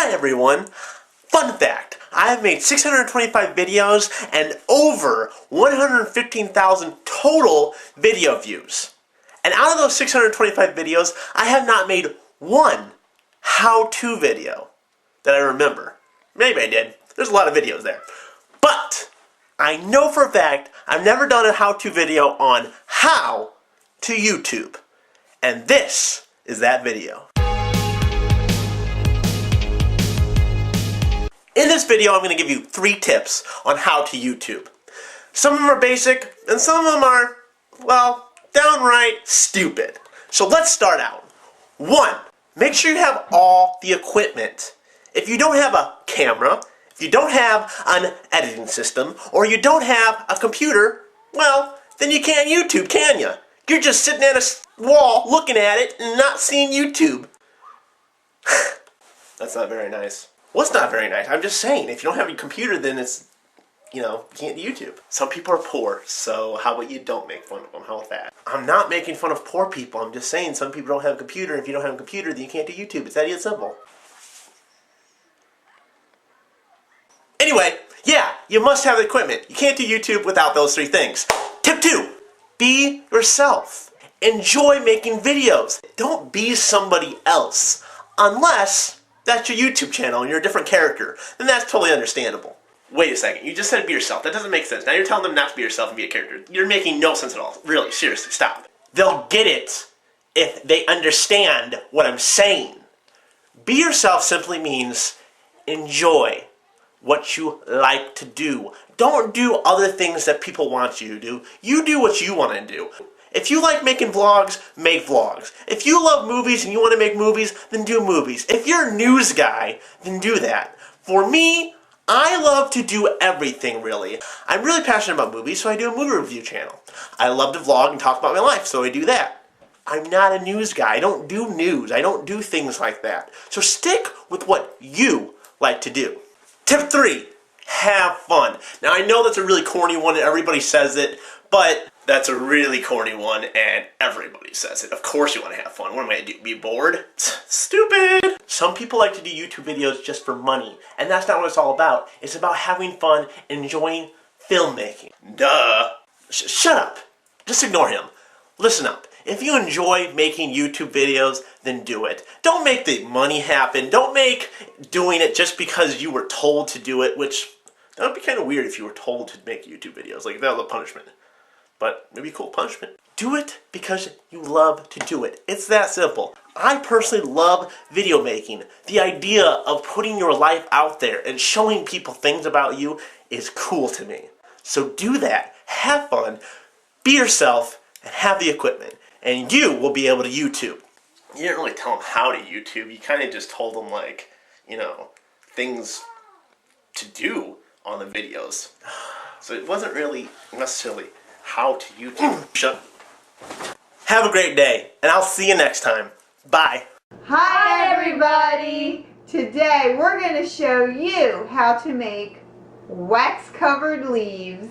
Hi everyone! Fun fact, I have made 625 videos and over 115,000 total video views. And out of those 625 videos, I have not made one how-to video that I remember. Maybe I did. There's a lot of videos there. But I know for a fact I've never done a how-to video on how to YouTube. And this is that video. In this video, I'm going to give you 3 tips on how to YouTube. Some of them are basic, and some of them are, well, downright stupid. So let's start out. 1. Make sure you have all the equipment. If you don't have a camera, if you don't have an editing system, or you don't have a computer, well, then you can't YouTube, can you? You're just sitting at a wall looking at it and not seeing YouTube. That's not very nice. Well, it's not very nice. I'm just saying, if you don't have a computer, then it's, you can't do YouTube. Some people are poor, so how about you don't make fun of them? How about that? I'm not making fun of poor people. I'm just saying some people don't have a computer. If you don't have a computer, then you can't do YouTube. It's that simple. Anyway, yeah, you must have the equipment. You can't do YouTube without those 3 things. Tip 2, be yourself. Enjoy making videos. Don't be somebody else. Unless that's your YouTube channel and you're a different character. Then that's totally understandable. Wait a second, you just said be yourself. That doesn't make sense. Now you're telling them not to be yourself and be a character. You're making no sense at all. Really, seriously, stop. They'll get it if they understand what I'm saying. Be yourself simply means enjoy what you like to do. Don't do other things that people want you to do. You do what you want to do. If you like making vlogs, make vlogs. If you love movies and you want to make movies, then do movies. If you're a news guy, then do that. For me, I love to do everything, really. I'm really passionate about movies, so I do a movie review channel. I love to vlog and talk about my life, so I do that. I'm not a news guy. I don't do news. I don't do things like that. So stick with what you like to do. Tip 3, have fun. Now I know that's a really corny one and everybody says it, but that's a really corny one and everybody says it. Of course you want to have fun. What am I going to do? Be bored? Stupid! Some people like to do YouTube videos just for money, and that's not what it's all about. It's about having fun, enjoying filmmaking. Duh! Shut up! Just ignore him. Listen up. If you enjoy making YouTube videos, then do it. Don't make the money happen. Don't make doing it just because you were told to do it, which that would be kind of weird if you were told to make YouTube videos. Like, that was a punishment. But maybe a cool punishment. Do it because you love to do it. It's that simple. I personally love video making. The idea of putting your life out there and showing people things about you is cool to me. So do that. Have fun. Be yourself and have the equipment. And you will be able to YouTube. You didn't really tell them how to YouTube. You kind of just told them, like, things to do on the videos. So it wasn't really necessarily how to YouTube. Shut. Have a great day, and I'll see you next time. Bye. Hi everybody! Today we're going to show you how to make wax covered leaves.